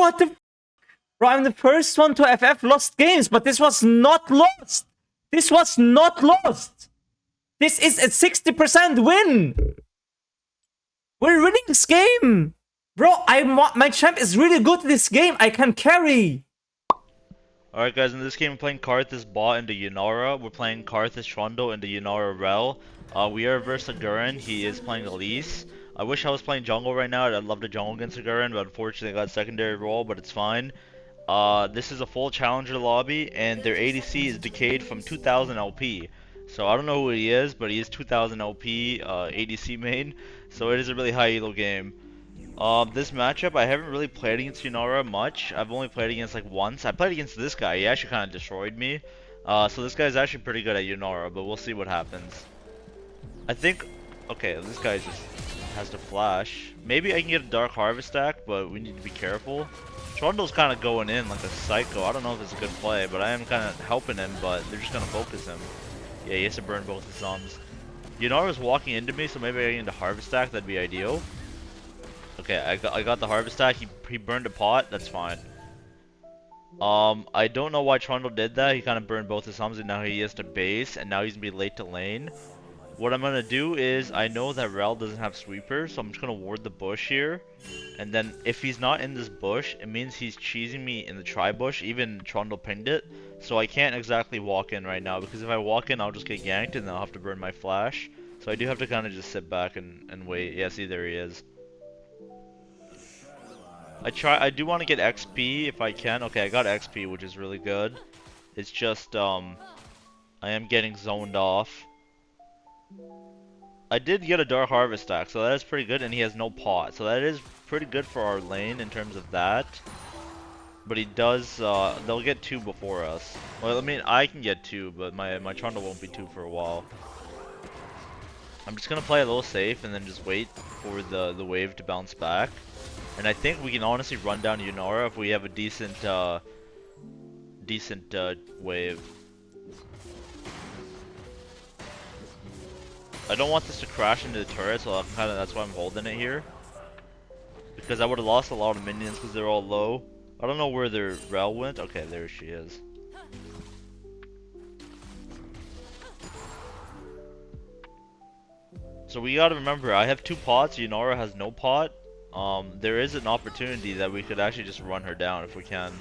what the... Bro, I'm the first one to FF lost games, but this was not lost. This was not lost. This is a 60% win. We're winning this game. Bro, my champ is really good at this game. I can carry. Alright guys, in this game we're playing Karthus bot into Yunara. We're playing Karthus Trundle into Yunara Rel. We are versus Agurin. He is playing Elise. I wish I was playing jungle right now. I'd love to jungle against Agurin, but unfortunately I got secondary role, but it's fine. This is a full challenger lobby, and their ADC is decayed from 2000 LP. So I don't know who he is, but he is 2000 LP ADC main. So it is a really high elo game. This matchup, I haven't really played against Yunara much. I've only played against like once. I played against this guy. He actually kind of destroyed me. So this guy's actually pretty good at Yunara, but we'll see what happens. I think, okay, this guy just has to flash. Maybe I can get a Dark Harvest stack, but we need to be careful. Trundle's kind of going in like a psycho. I don't know if it's a good play, but I am kind of helping him, but they're just going to focus him. Yeah, he has to burn both his thumbs. Yunara's walking into me, so maybe I can get a Harvest stack. That'd be ideal. Okay, I got the Harvest stack. He burned a pot. That's fine. I don't know why Trundle did that. He kind of burned both his thumbs, and now he has to base, and now he's gonna be late to lane. What I'm gonna do is, I know that Rel doesn't have sweeper, so I'm just gonna ward the bush here. And then if he's not in this bush, it means he's cheesing me in the tri-bush. Even Trundle pinged it, so I can't exactly walk in right now, because if I walk in, I'll just get ganked, and then I'll have to burn my flash. So I do have to kind of just sit back and wait. Yeah, see, there he is. I do want to get XP if I can. Okay, I got XP, which is really good. It's just, I am getting zoned off. I did get a Dark Harvest stack, so that is pretty good, and he has no pot. So that is pretty good for our lane in terms of that. But he does, they'll get 2 before us. Well, I mean, I can get 2, but my Trundle won't be 2 for a while. I'm just gonna play a little safe and then just wait for the wave to bounce back. And I think we can honestly run down Yunara if we have a decent wave. I don't want this to crash into the turret, so that's why I'm holding it here. Because I would have lost a lot of minions because they're all low. I don't know where their Rel went. Okay, there she is. So we gotta remember, I have 2 pots, Yunara has no pot. There is an opportunity that we could actually just run her down if we can.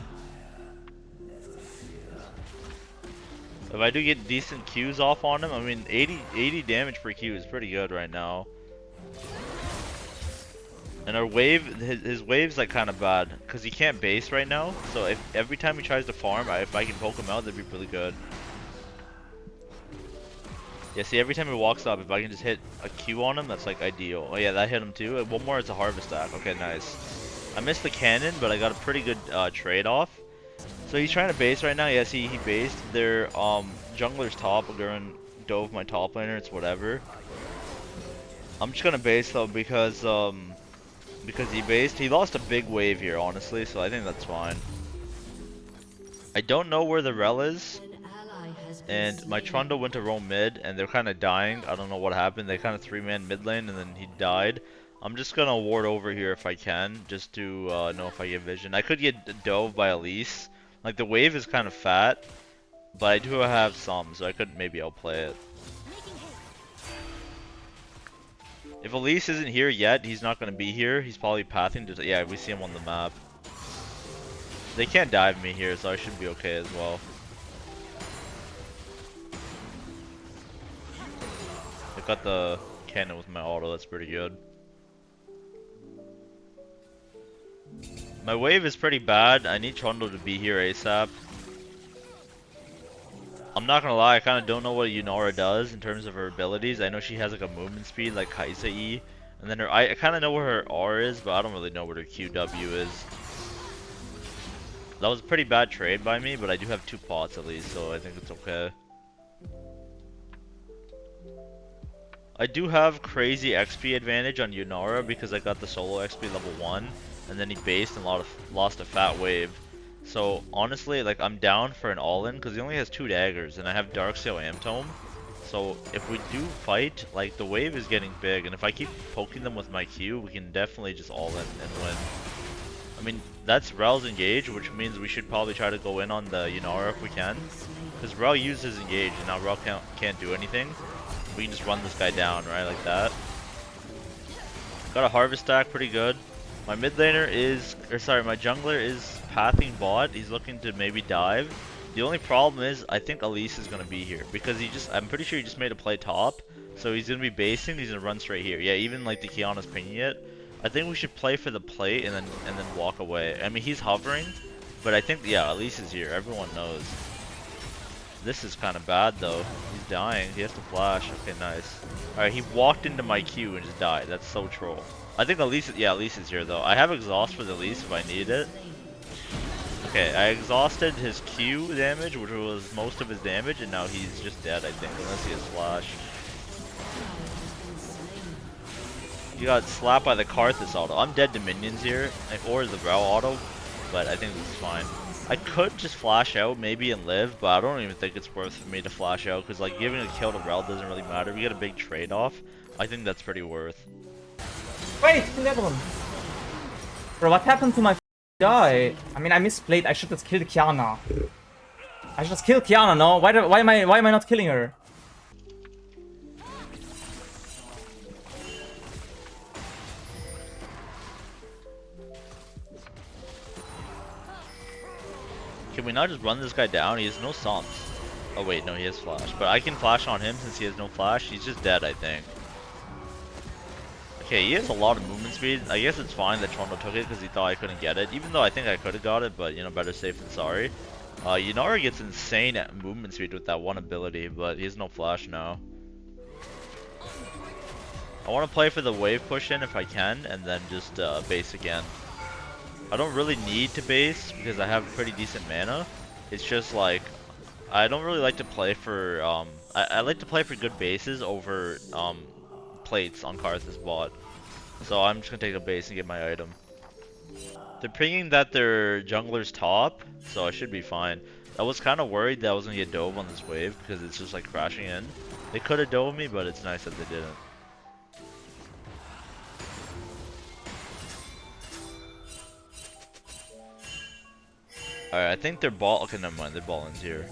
If I do get decent Qs off on him, I mean 80 damage per Q is pretty good right now. And our wave, his wave's like kind of bad because he can't base right now. So if every time he tries to farm, if I can poke him out, that'd be really good. Yeah, see, every time he walks up, if I can just hit a Q on him, that's like ideal. Oh yeah, that hit him too. One more, it's a Harvest stack. Okay, nice. I missed the cannon, but I got a pretty good trade-off. So he's trying to base right now. Yes, he based. Their jungler's top. Agurin dove my top laner. It's whatever. I'm just gonna base though because he based. He lost a big wave here, honestly. So I think that's fine. I don't know where the Rel is. And my Trundle went to roam mid, and they're kind of dying. I don't know what happened. They kind of 3-man mid lane, and then he died. I'm just gonna ward over here if I can, just to know if I get vision. I could get dove by Elise. Like, the wave is kind of fat, but I do have some, so I could maybe outplay it. If Elise isn't here yet, he's not gonna be here. He's probably pathing to... Yeah, we see him on the map. They can't dive me here, so I should be okay as well. I got the cannon with my auto, that's pretty good. My wave is pretty bad. I need Trundle to be here ASAP. I'm not gonna lie, I kind of don't know what Yunara does in terms of her abilities. I know she has like a movement speed like Kaisa E. And then I kind of know where her R is, but I don't really know what her QW is. That was a pretty bad trade by me, but I do have 2 pots at least, so I think it's okay. I do have crazy XP advantage on Yunara because I got the solo XP level 1, and then he based and lost a fat wave. So honestly, like, I'm down for an all-in because he only has 2 daggers, and I have Darksail Amtome. So if we do fight, like, the wave is getting big, and if I keep poking them with my Q, we can definitely just all-in and win. I mean, that's Rel's engage, which means we should probably try to go in on the Yunara if we can. Because Rel used his engage, and now Rel can't do anything. We can just run this guy down, right, like that. Got a harvest stack, pretty good. My mid laner is, or sorry, my jungler is pathing bot. He's looking to maybe dive. The only problem is, I think Elise is gonna be here because I'm pretty sure he just made a play top. So he's gonna be basing. He's gonna run straight here. Yeah, even like the Kiana's pinging it. I think we should play for the plate and then walk away. I mean, he's hovering, but I think yeah, Elise is here. Everyone knows. This is kind of bad though. He's dying. He has to flash. Okay, nice. Alright, he walked into my Q and just died. That's so troll. I think Elise is here though. I have exhaust for the Elise if I need it. Okay, I exhausted his Q damage, which was most of his damage, and now he's just dead, I think, unless he has flash. He got slapped by the Karthus auto. I'm dead to minions here, or the Rel auto, but I think this is fine. I could just flash out maybe and live, but I don't even think it's worth for me to flash out because like giving a kill to Rel doesn't really matter. We get a big trade-off. I think that's pretty worth. Wait, that one. Bro, what happened to my guy? I mean, I misplayed. I should have killed Kiana. I should just kill Kiana. No, why am I not killing her? Can we not just run this guy down? He has no stomps. Oh wait, no, he has flash. But I can flash on him since he has no flash. He's just dead, I think. Okay, he has a lot of movement speed. I guess it's fine that Toronto took it because he thought I couldn't get it. Even though I think I could have got it, but you know, better safe than sorry. Yunara gets insane at movement speed with that one ability, but he has no flash now. I want to play for the wave push in if I can, and then just base again. I don't really need to base because I have pretty decent mana. It's just like I don't really like to play for I like to play for good bases over plates on Karthus bot. So I'm just gonna take a base and get my item. They're pinging that their jungler's top, so I should be fine. I was kind of worried that I was gonna get dove on this wave because it's just like crashing in. They could have dove me, but it's nice that they didn't. Alright, I think their ball. Okay, never mind. Their ball lane's here.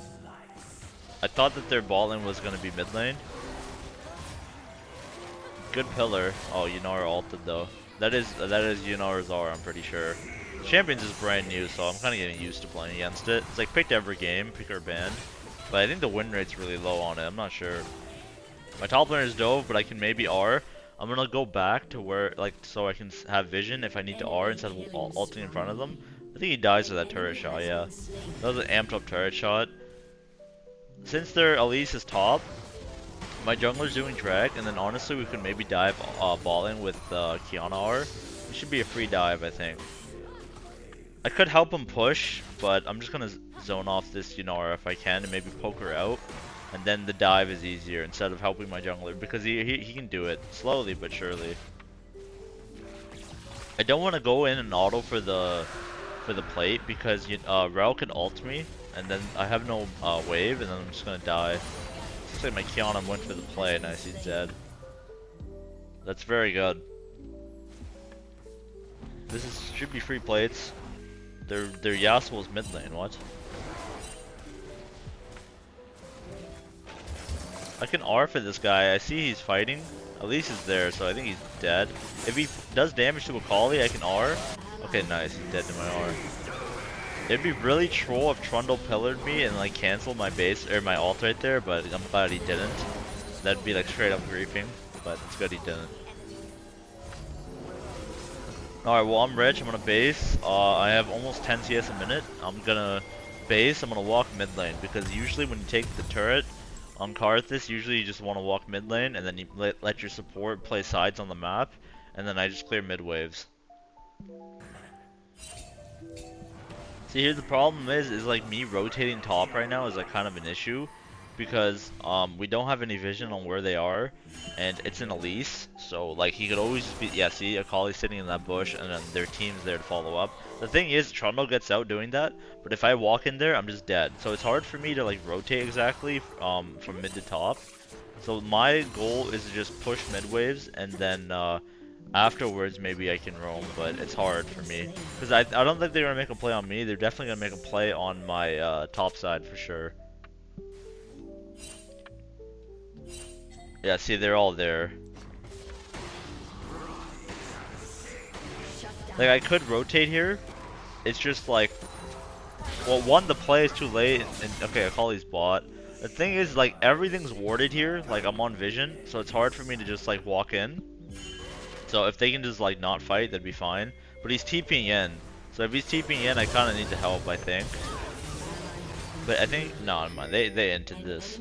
I thought that their ball lane was gonna be mid lane. Good pillar. Oh, Yunara ulted though. That is Yunara's R, I'm pretty sure. Champions is brand new, so I'm kind of getting used to playing against it. It's like picked every game, pick or ban. But I think the win rate's really low on it. I'm not sure. My top laner is dove, but I can maybe R. I'm gonna go back to where, like, so I can have vision if I need to R instead of ulting in front of them. I think he dies with that turret shot, yeah. That was an amped up turret shot. Since their Elise is top, my jungler's doing drag, and then honestly we could maybe dive ball in with Kiana R. It should be a free dive, I think. I could help him push, but I'm just gonna zone off this Yunara if I can and maybe poke her out. And then the dive is easier instead of helping my jungler because he can do it slowly but surely. I don't want to go in and auto for the plate because Rel can ult me and then I have no wave and then I'm just gonna die. Looks like my Kiana went for the play and I see dead. That's very good. Should be free plates. Their Yasuo's mid lane. What? I can R for this guy. I see he's fighting. Elise is there, so I think he's dead. If he does damage to Akali, I can R. Okay, nice. He's dead to my R. It'd be really troll if Trundle pillared me and like canceled my base or my ult right there, but I'm glad he didn't. That'd be like straight up griefing, but it's good he didn't. Alright, well I'm rich. I'm gonna base. I have almost 10 CS a minute. I'm gonna base. I'm gonna walk mid lane because usually when you take the turret on Karthus, usually you just want to walk mid lane and then you let your support play sides on the map, and then I just clear mid waves. See, here the problem is like me rotating top right now is like kind of an issue because we don't have any vision on where they are, and it's an Elise, so like he could always just be, yeah, see Akali sitting in that bush and then their team's there to follow up. The thing is, Trundle gets out doing that, but if I walk in there, I'm just dead. So it's hard for me to like rotate exactly from mid to top. So my goal is to just push mid waves and then Afterwards, maybe I can roam, but it's hard for me. Because I don't think they're going to make a play on me. They're definitely going to make a play on my top side for sure. Yeah, see, they're all there. Like, I could rotate here. It's just like, well, one, the play is too late, and okay, I call these bot. The thing is, like, everything's warded here. Like, I'm on vision, so it's hard for me to just, like, walk in. So if they can just, like, not fight, that'd be fine. But he's TPing in. So if he's TPing in, I kind of need to help, I think. But I think, no, never mind. They entered this.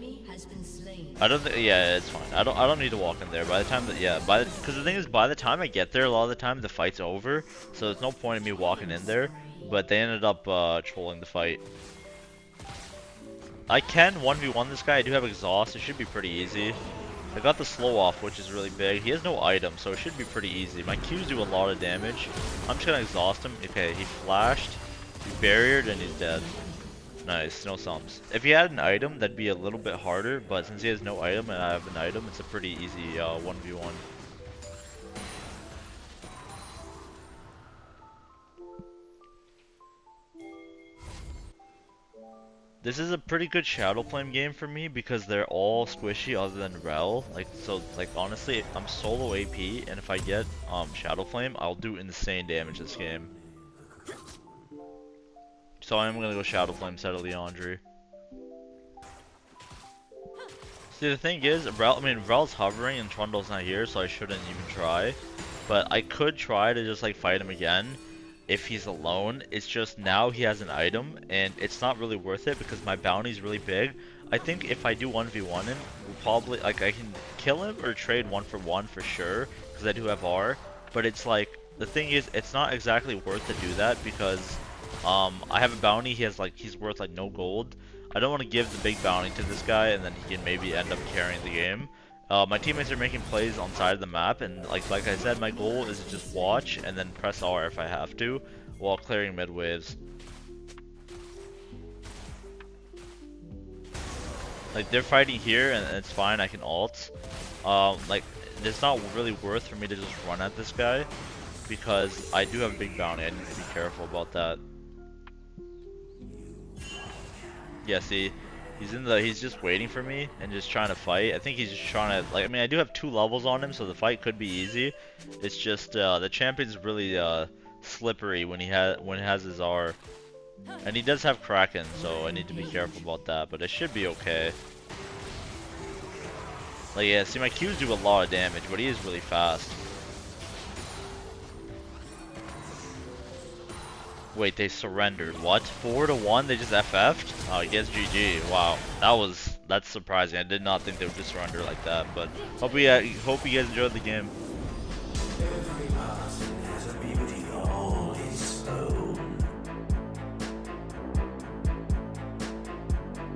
I don't think, yeah, it's fine. I don't need to walk in there. By the time that, yeah, because the thing is, by the time I get there, a lot of the time the fight's over. So there's no point in me walking in there. But they ended up trolling the fight. I can 1v1 this guy. I do have exhaust. It should be pretty easy. I got the slow off, which is really big. He has no item, so it should be pretty easy. My Qs do a lot of damage. I'm just gonna exhaust him. Okay, he flashed, he barriered, and he's dead. Nice, no sums. If he had an item, that'd be a little bit harder, but since he has no item and I have an item, it's a pretty easy 1v1. This is a pretty good Shadow Flame game for me because they're all squishy other than Rel. Like, so, like, honestly, I'm solo AP, and if I get Shadow Flame, I'll do insane damage this game. So I'm gonna go Shadow Flame instead of Leandre. See, the thing is, Rel's hovering and Trundle's not here, so I shouldn't even try. But I could try to just, like, fight him again if he's alone. It's just now he has an item, and it's not really worth it because my bounty's really big. I think if I do 1v1 him, we'll probably, like, I can kill him or trade 1 for sure, because I do have R. But it's like, the thing is, it's not exactly worth to do that because I have a bounty, he's worth, like, no gold. I don't want to give the big bounty to this guy and then he can maybe end up carrying the game. My teammates are making plays on side of the map, and like I said, my goal is to just watch and then press R if I have to, while clearing mid waves. Like, they're fighting here and it's fine, I can ult. Like, it's not really worth for me to just run at this guy, because I do have a big bounty, I need to be careful about that. Yeah, see, he's just waiting for me and just trying to fight. I think he's just trying to, like, I mean, I do have 2 levels on him, so the fight could be easy. It's just the champion's really slippery when he has his R, and he does have Kraken, so I need to be careful about that. But it should be okay. Like, yeah, see, my Qs do a lot of damage, but he is really fast. Wait, they surrendered. What? 4-1? They just FF'd? Oh, I guess GG. Wow. That's surprising. I did not think they would just surrender like that. But hope you guys enjoyed the game.